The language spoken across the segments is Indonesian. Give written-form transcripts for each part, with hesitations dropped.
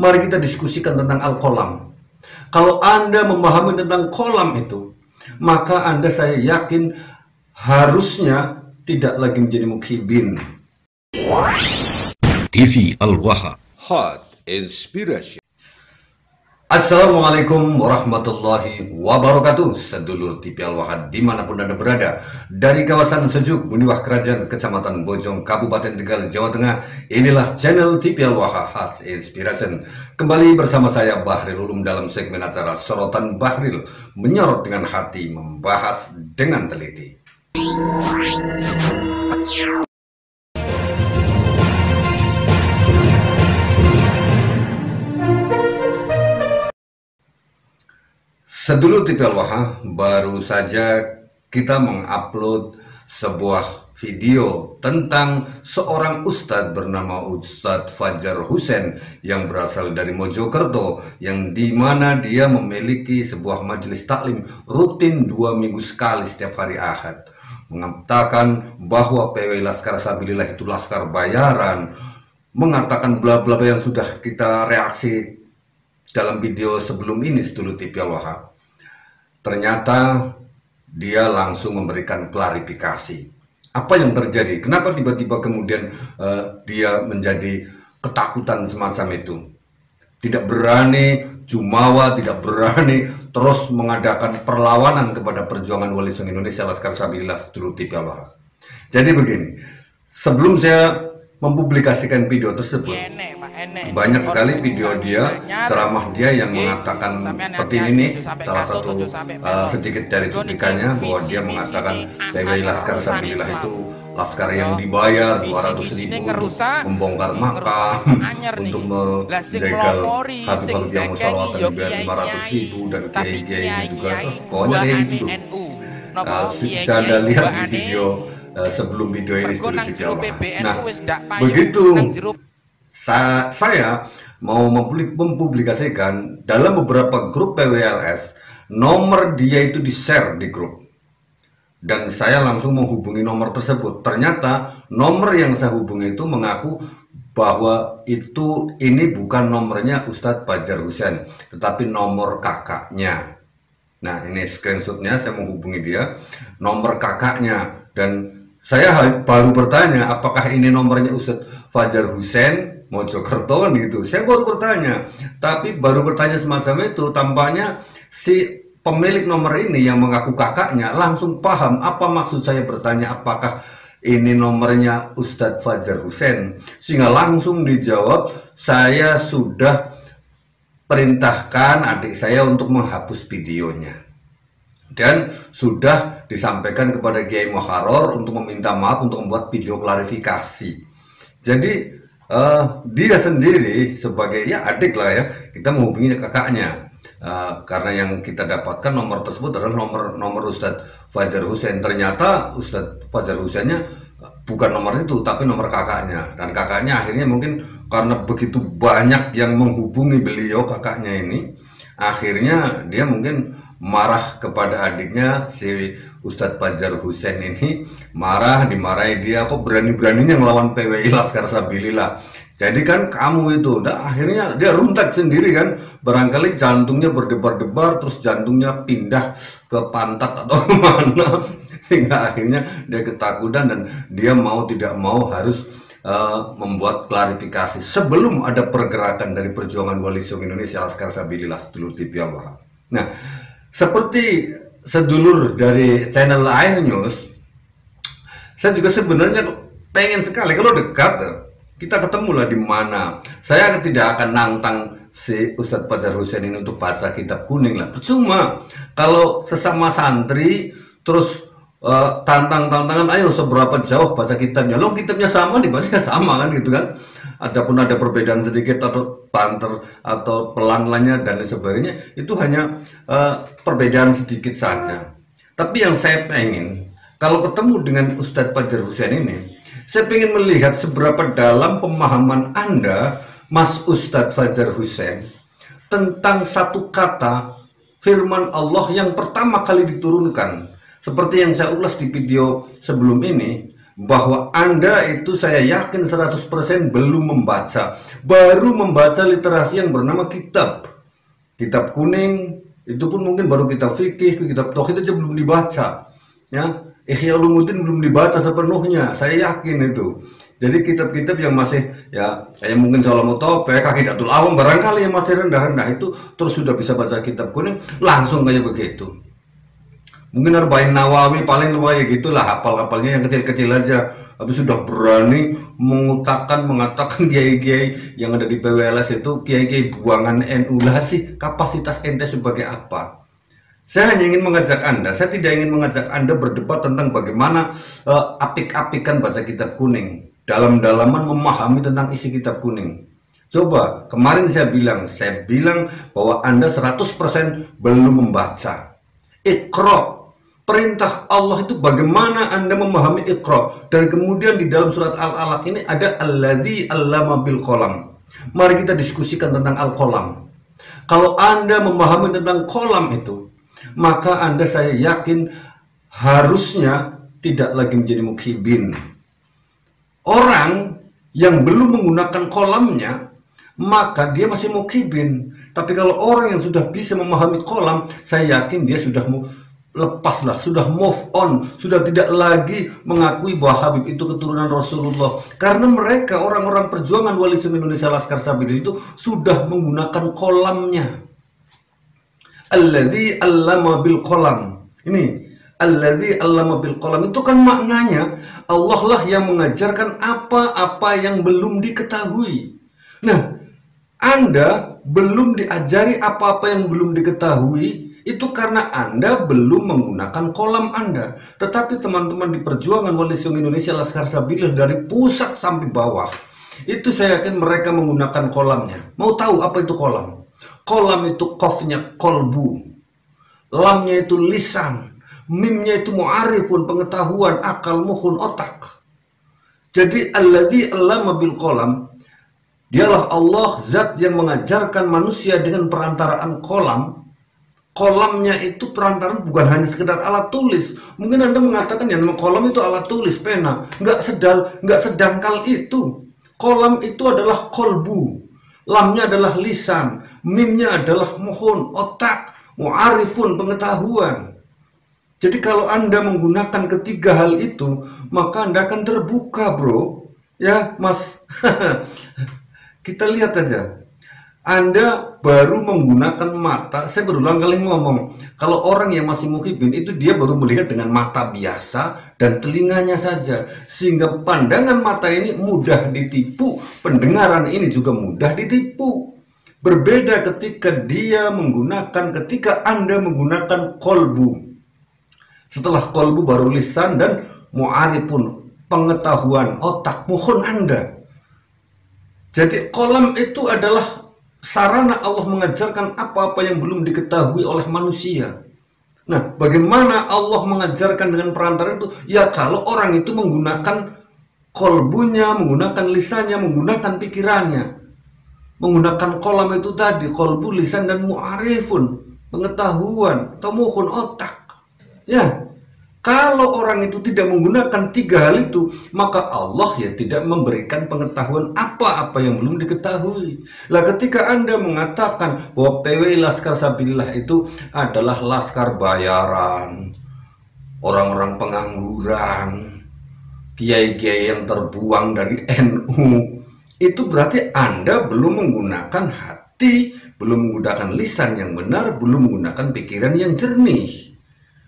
Mari kita diskusikan tentang Al-Qalam. Kalau Anda memahami tentang qalam itu, maka Anda, saya yakin, harusnya tidak lagi menjadi mukhibin. TV Al-Waha, Hot Inspiration. Assalamualaikum warahmatullahi wabarakatuh. Sedulur TV Al-Waha dimanapun Anda berada, dari kawasan sejuk Muniwah Kerajaan, Kecamatan Bojong, Kabupaten Tegal, Jawa Tengah. Inilah channel TV Al-Waha Hot Inspiration. Kembali bersama saya Bahril Ulum dalam segmen acara Sorotan Bahril, menyorot dengan hati, membahas dengan teliti. Sedulur TV Al-Waha, baru saja kita mengupload sebuah video tentang seorang ustadz bernama Ustadz Fajar Husein yang berasal dari Mojokerto, yang dimana dia memiliki sebuah majelis taklim rutin 2 minggu sekali setiap hari Ahad, mengatakan bahwa PW Laskar Sabilillah itu laskar bayaran, mengatakan bla bla bla yang sudah kita reaksi dalam video sebelum ini, sedulur TV Al-Waha. Ternyata dia langsung memberikan klarifikasi. Apa yang terjadi? Kenapa tiba-tiba kemudian dia menjadi ketakutan semacam itu? Tidak berani jumawa, tidak berani terus mengadakan perlawanan kepada perjuangan Wali Songo Indonesia Laskar Sabilillah, sedulur TV Al-Waha. Jadi begini, sebelum saya mempublikasikan video tersebut, banyak sekali video dia, ceramah dia yang mengatakan seperti ini. Salah satu sedikit dari cuplikannya bahwa dia mengatakan PW Laskar Sabilillah itu laskar yang dibayar 200.000 untuk membongkar makam, untuk menjegal Habib yang Musalawatan dibayar 500.000, dan kiai-kiai ini juga, pokoknya kayak gitu. Bisa Anda lihat di video sebelum video ini, sedulur TV Al-Waha. Nah, begitu saya mau mempublikasikan dalam beberapa grup PWLS, nomor dia itu di-share di grup, dan saya langsung menghubungi nomor tersebut. Ternyata nomor yang saya hubungi itu mengaku bahwa ini bukan nomornya Ustadz Fajar Husein, tetapi nomor kakaknya. Nah, ini screenshotnya, saya menghubungi dia, nomor kakaknya, dan saya baru bertanya, apakah ini nomornya Ustadz Fajar Husein Mojokerto gitu. Saya baru bertanya, tapi baru bertanya semacam itu, tampaknya si pemilik nomor ini yang mengaku kakaknya langsung paham apa maksud saya bertanya apakah ini nomornya Ustadz Fajar Husein, sehingga langsung dijawab, saya sudah perintahkan adik saya untuk menghapus videonya, dan sudah disampaikan kepada Kiai Moharor untuk meminta maaf, untuk membuat video klarifikasi. Jadi dia sendiri sebagai adik lah ya, kita menghubungi kakaknya, karena yang kita dapatkan nomor tersebut adalah nomor Ustadz Fajar Husein. Ternyata Ustadz Fajar Huseinnya bukan nomor itu, tapi nomor kakaknya, dan kakaknya akhirnya mungkin karena begitu banyak yang menghubungi beliau, kakaknya ini, akhirnya dia mungkin marah kepada adiknya, si Ustadz Fajar Husein ini marah, dimarahi dia, kok berani-beraninya melawan PWI Laskar Sabilillah. Jadi kan kamu itu, akhirnya dia runtak sendiri kan, barangkali jantungnya berdebar-debar, terus jantungnya pindah ke pantat atau kemana, sehingga akhirnya dia ketakutan dan dia mau tidak mau harus membuat klarifikasi sebelum ada pergerakan dari perjuangan Wali Songo Indonesia Laskar Sabilillah, sedulur TV Al-Waha. Nah, seperti sedulur dari channel Air News, saya juga sebenarnya pengen sekali kalau dekat kita ketemu lah di mana. Saya tidak akan nantang si Ustadz Fajar Husein ini untuk baca kitab kuning lah, percuma. Kalau sesama santri terus tantangan, ayo seberapa jauh baca kitabnya, lo kitabnya sama, dibaca sama kan gitu kan. Adapun ada perbedaan sedikit atau banter atau pelan-pelannya dan sebagainya, itu hanya perbedaan sedikit saja. Tapi yang saya pengen, kalau ketemu dengan Ustadz Fajar Husein ini, saya pengen melihat seberapa dalam pemahaman Anda, Mas Ustadz Fajar Husein, tentang satu kata firman Allah yang pertama kali diturunkan. Seperti yang saya ulas di video sebelum ini, bahwa Anda itu saya yakin 100% belum membaca, baru membaca literasi yang bernama kitab kuning, itu pun mungkin baru kitab fikih, kitab tauhid aja belum dibaca, ya. Ihya Ulumuddin belum dibaca sepenuhnya, saya yakin itu. Jadi kitab-kitab yang masih ya kayak mungkin Salamut Topek, Aqidatul Awam barangkali yang masih rendah-rendah itu terus sudah bisa baca kitab kuning langsung kayak begitu. Mungkin Arba'in Nawawi paling kayak gitulah, hafal-hafalnya yang kecil-kecil aja. Tapi sudah berani mengatakan kiai-kiai yang ada di PWLS itu kiai-kiai buangan NU lah sih, kapasitas ente sebagai apa? Saya hanya ingin mengajak Anda, saya tidak ingin mengajak Anda berdebat tentang bagaimana apik-apikan baca kitab kuning, dalam-dalaman memahami tentang isi kitab kuning. Coba, kemarin saya bilang bahwa Anda 100% belum membaca. Iqra. Perintah Allah itu bagaimana Anda memahami Iqra. Dan kemudian di dalam surat Al-Alaq ini ada alladzi 'allama bil qalam. Mari kita diskusikan tentang al-qalam. Kalau Anda memahami tentang qalam itu, maka Anda saya yakin harusnya tidak lagi menjadi mukhibin. Orang yang belum menggunakan qalamnya, maka dia masih mukhibin. Tapi kalau orang yang sudah bisa memahami qalam, saya yakin dia sudah lepaslah, sudah move on, sudah tidak lagi mengakui bahwa Habib itu keturunan Rasulullah, karena mereka orang-orang perjuangan Wali Songo Indonesia Laskar Sabilillah itu sudah menggunakan qalamnya. Alladzi 'allama bil qalam. Ini alladzi 'allama bil qalam itu kan maknanya Allah lah yang mengajarkan apa-apa yang belum diketahui. Nah, Anda belum diajari apa-apa yang belum diketahui itu karena Anda belum menggunakan qalam Anda. Tetapi teman-teman di perjuangan Wali Songo Indonesia Laskar Sabilillah dari pusat sampai bawah, itu saya yakin mereka menggunakan qalamnya. Mau tahu apa itu qalam? Qalam itu qafnya qalbu, lamnya itu lisan, mimnya itu mu'arifun, pengetahuan, akal, mukhun, otak. Jadi alladzi 'allama bil qalam, dialah Allah zat yang mengajarkan manusia dengan perantaraan qalam. Qalamnya itu perantaraan bukan hanya sekedar alat tulis. Mungkin Anda mengatakan yang nama qalam itu alat tulis, pena. Nggak sedangkal itu. Qalam itu adalah qalbu, lamnya adalah lisan, mimnya adalah muhun, otak, mu'arifun, pengetahuan. Jadi kalau Anda menggunakan ketiga hal itu, maka Anda akan terbuka, bro. Ya, Mas. Kita lihat aja. Anda baru menggunakan mata, saya berulang kali ngomong, kalau orang yang masih mukhibin itu dia baru melihat dengan mata biasa dan telinganya saja, sehingga pandangan mata ini mudah ditipu, pendengaran ini juga mudah ditipu. Berbeda ketika Anda menggunakan qalbu. Setelah qalbu baru lisan dan mu'arifun, pengetahuan, otak, mukhun Anda. Jadi qalam itu adalah sarana Allah mengajarkan apa-apa yang belum diketahui oleh manusia. Nah, bagaimana Allah mengajarkan dengan perantara itu? Ya kalau orang itu menggunakan kolbunya, menggunakan lisannya, menggunakan pikirannya. Menggunakan kolam itu tadi, kolbu, lisan, dan mu'arifun, pengetahuan, tamuhun, otak. Ya, kalau orang itu tidak menggunakan tiga hal itu, maka Allah ya tidak memberikan pengetahuan apa-apa yang belum diketahui. Lah ketika Anda mengatakan bahwa PW Laskar Sabilillah itu adalah laskar bayaran, orang-orang pengangguran, kiai-kiai yang terbuang dari NU, itu berarti Anda belum menggunakan hati, belum menggunakan lisan yang benar, belum menggunakan pikiran yang jernih.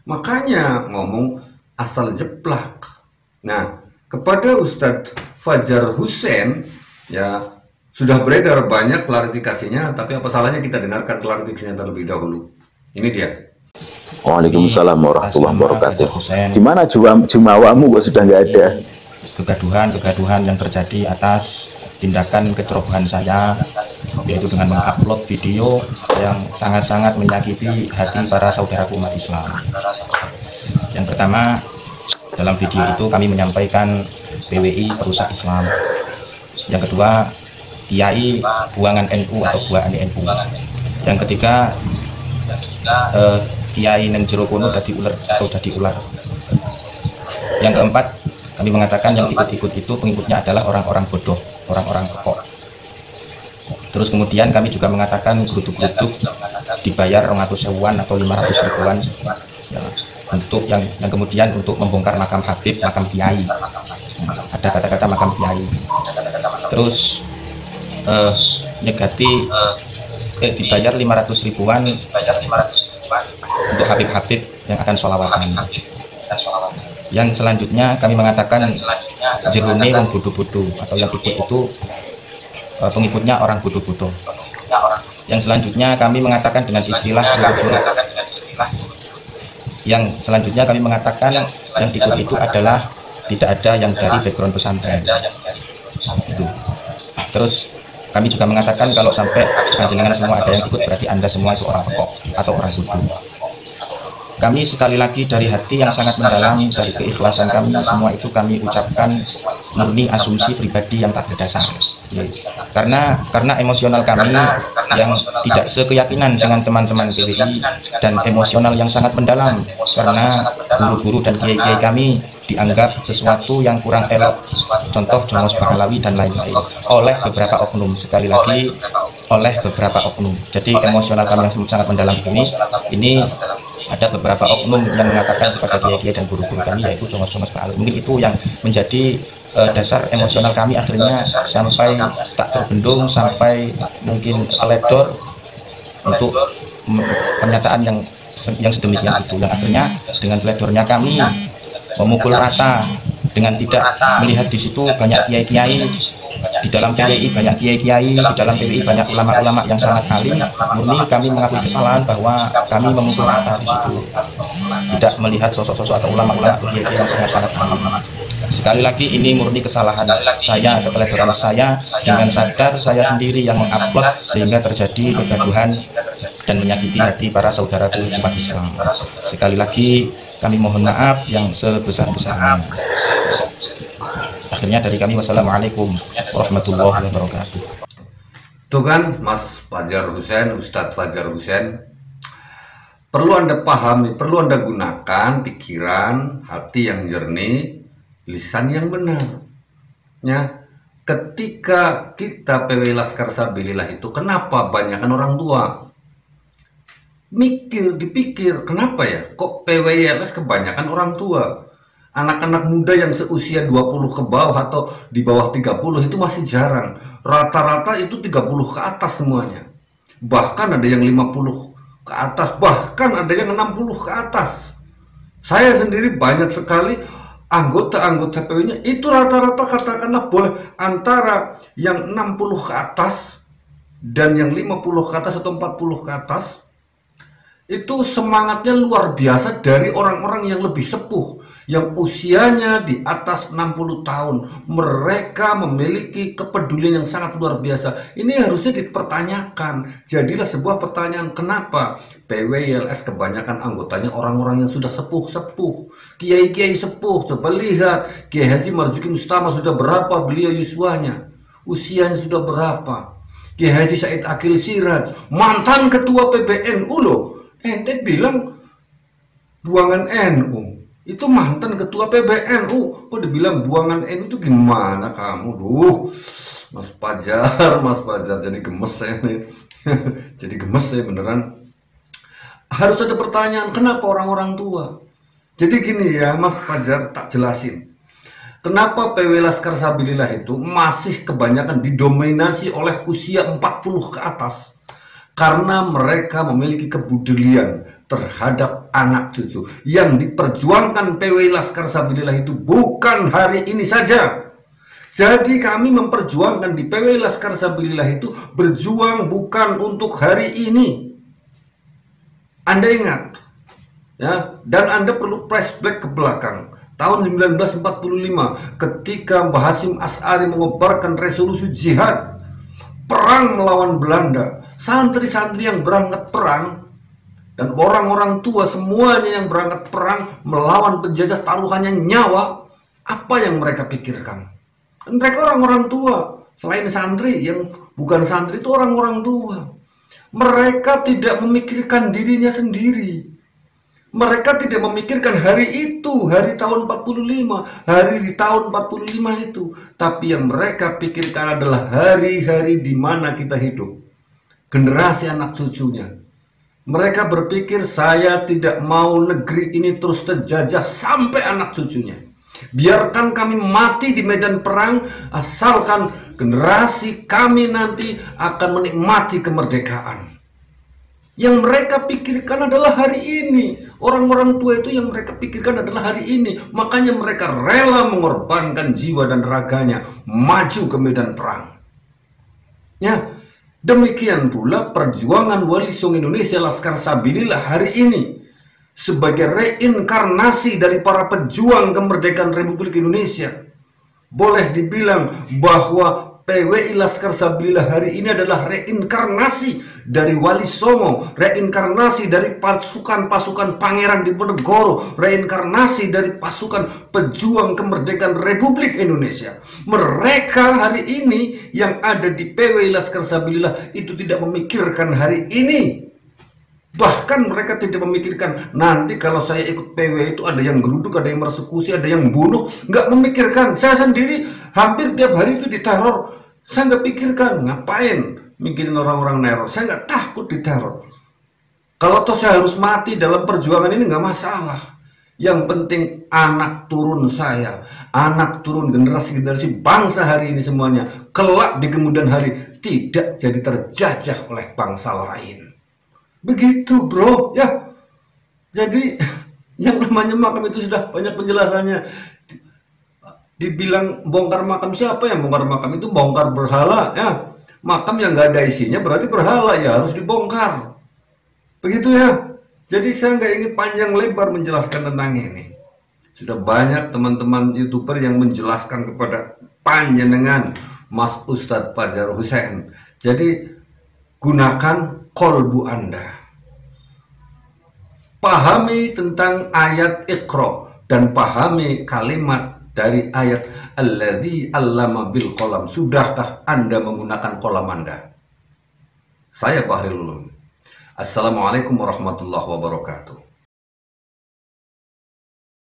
Makanya ngomong asal jeplak. Nah, kepada Ustadz Fajar Hussein ya sudah beredar banyak klarifikasinya, tapi apa salahnya kita dengarkan klarifikasinya terlebih dahulu. Ini dia. Waalaikumsalam warahmatullahi wabarakatuh. Gimana jumawamu kok sudah nggak ada? Kegaduhan yang terjadi atas tindakan kecerobohan saya, yaitu dengan mengupload video yang sangat-sangat menyakiti hati para saudaraku umat Islam. Yang pertama, dalam video itu kami menyampaikan PWI perusak Islam. Yang kedua, kiai buangan NU atau buangan NU. Yang ketiga, kiai neng jero kono dadi ular atau dadi ular. Yang keempat, Kami mengatakan yang ikut-ikut itu pengikutnya adalah orang-orang bodoh, orang-orang pekok. Terus kemudian kami juga mengatakan geruduk-geruduk dibayar 200 ribuan atau 500 ribuan ya, untuk yang kemudian untuk membongkar makam Habib, makam Kiai. Ada kata-kata makam Kiai. Terus negatif dibayar 500 ribuan untuk Habib-Habib yang akan sholawatan. Yang selanjutnya kami mengatakan jerune wong bodoh-bodoh, atau yang ikut itu pengikutnya orang bodoh-bodoh. Yang selanjutnya kami mengatakan dengan istilah yang selanjutnya kami mengatakan yang ikut itu adalah tidak ada yang dari background pesantren itu. Terus kami juga mengatakan kalau sampai panjenengan semua ada yang ikut, berarti Anda semua itu orang pekok atau orang bodoh. Kami sekali lagi dari hati yang sangat mendalam, dari keikhlasan kami, semua itu kami ucapkan murni asumsi pribadi yang tak berdasar. Karena emosional kami yang tidak sekeyakinan dengan teman-teman PWI, dan emosional yang sangat mendalam karena guru-guru dan kiai-kiai kami dianggap sesuatu yang kurang elok, contoh Jongos Pahlawi dan lain-lain, oleh beberapa oknum. Sekali lagi, oleh beberapa oknum. Jadi emosional kami yang sangat mendalam ini ada beberapa oknum yang mengatakan kepada kiai-kiai dan guru-guru kami, yaitu Jongos Pahlawi. Mungkin itu yang menjadi dasar emosional kami akhirnya sampai tak terbendung, sampai mungkin teledor untuk pernyataan yang sedemikian itu, yang akhirnya dengan teledornya kami memukul rata dengan tidak melihat di situ banyak kiai-kiai. Di dalam PWI banyak kiai-kiai, di dalam PWI banyak ulama-ulama yang sangat alim. Murni kami mengakui kesalahan bahwa kami memukul rata di situ, tidak melihat sosok-sosok atau ulama-ulama kiai-kiai yang sangat-sangat alim. Sekali lagi, ini murni kesalahan saya, keteledoran saya. Dengan sadar saya sendiri yang mengupload sehingga terjadi kegaduhan dan menyakiti hati para saudaraku umat Islam. Sekali lagi kami mohon maaf yang sebesar-besarnya. Akhirnya dari kami, wassalamualaikum warahmatullahi wabarakatuh. Tuh kan Mas Fajar Husain, Ustadz Fajar Husain, perlu Anda pahami, perlu Anda gunakan pikiran, hati yang jernih, lisan yang benar. Ya, ketika kita PWI Laskar Sabilillah itu, kenapa banyakkan orang tua? Dipikir, kenapa ya kok PWI kebanyakan orang tua? Anak-anak muda yang seusia 20 ke bawah atau di bawah 30 itu masih jarang. Rata-rata itu 30 ke atas semuanya. Bahkan ada yang 50 ke atas, bahkan ada yang 60 ke atas. Saya sendiri banyak sekali anggota-anggota PWI-nya itu rata-rata katakanlah boleh antara yang 60 ke atas dan yang 50 ke atas atau 40 ke atas. Itu semangatnya luar biasa dari orang-orang yang lebih sepuh, yang usianya di atas 60 tahun. Mereka memiliki kepedulian yang sangat luar biasa. Ini harusnya dipertanyakan. Jadilah sebuah pertanyaan, kenapa PWLS kebanyakan anggotanya orang-orang yang sudah sepuh-sepuh, kiai-kiai sepuh. Coba lihat, Kiai Haji Marzuki Mustama sudah berapa beliau usianya sudah berapa. Kiai Haji Said Akil Siraj, mantan ketua PBNU loh. Ente bilang buangan NU, itu mantan ketua PBNU. Kok dibilang buangan NU itu gimana kamu? Duh, Mas Fajar jadi gemes saya nih. Jadi gemes saya beneran. Harus ada pertanyaan, kenapa orang-orang tua? Jadi gini ya Mas Fajar, tak jelasin. Kenapa PWI Laskar Sabilillah itu masih kebanyakan didominasi oleh usia 40 ke atas? Karena mereka memiliki kepedulian terhadap anak cucu. Yang diperjuangkan PWI Laskar Sabilillah itu bukan hari ini saja. Jadi kami memperjuangkan di PWI Laskar Sabilillah itu berjuang bukan untuk hari ini. Anda ingat ya, dan Anda perlu flashback ke belakang. Tahun 1945 ketika Mbah Hasyim Asy'ari mengobarkan resolusi jihad perang melawan Belanda. Santri-santri yang berangkat perang dan orang-orang tua semuanya yang berangkat perang melawan penjajah, taruhannya nyawa. Apa yang mereka pikirkan? Dan mereka orang-orang tua. Selain santri, yang bukan santri itu orang-orang tua. Mereka tidak memikirkan dirinya sendiri. Mereka tidak memikirkan hari itu, hari tahun 45, hari di tahun 45 itu. Tapi yang mereka pikirkan adalah hari-hari di mana kita hidup. Generasi anak cucunya. Mereka berpikir, saya tidak mau negeri ini terus terjajah sampai anak cucunya. Biarkan kami mati di medan perang, asalkan generasi kami nanti akan menikmati kemerdekaan. Yang mereka pikirkan adalah hari ini. Orang-orang tua itu yang mereka pikirkan adalah hari ini. Makanya mereka rela mengorbankan jiwa dan raganya maju ke medan perang. Ya, demikian pula perjuangan Wali Songo Indonesia Laskar Sabilillah hari ini sebagai reinkarnasi dari para pejuang kemerdekaan Republik Indonesia. Boleh dibilang bahwa PWI Laskar Sabilillah hari ini adalah reinkarnasi dari Wali Songo, reinkarnasi dari pasukan-pasukan Pangeran Diponegoro, reinkarnasi dari pasukan pejuang kemerdekaan Republik Indonesia. Mereka hari ini yang ada di PWI Laskar Sabilillah itu tidak memikirkan hari ini. Bahkan mereka tidak memikirkan nanti kalau saya ikut PW itu ada yang geruduk, ada yang persekusi, ada yang bunuh. Nggak memikirkan. Saya sendiri hampir tiap hari itu diteror. Saya nggak pikirkan ngapain mikirin orang-orang neror. Saya nggak takut diteror. Kalau toh saya harus mati dalam perjuangan ini nggak masalah. Yang penting anak turun saya, anak turun generasi-generasi bangsa hari ini semuanya kelak di kemudian hari tidak jadi terjajah oleh bangsa lain. Begitu bro, ya. Jadi yang namanya makam itu sudah banyak penjelasannya. Dibilang bongkar makam, siapa yang bongkar makam? Itu bongkar berhala, ya. Makam yang nggak ada isinya berarti berhala, ya harus dibongkar. Begitu ya. Jadi saya nggak ingin panjang lebar menjelaskan tentang ini. Sudah banyak teman-teman YouTuber yang menjelaskan kepada panjenengan Mas Ustadz Fajar Hussein. Jadi gunakan kolbu Anda. Pahami tentang ayat Iqra dan pahami kalimat dari ayat Alladzi 'allama bil qalam. Sudahkah Anda menggunakan kolam Anda? Saya Bahril Ulum. Assalamualaikum warahmatullahi wabarakatuh.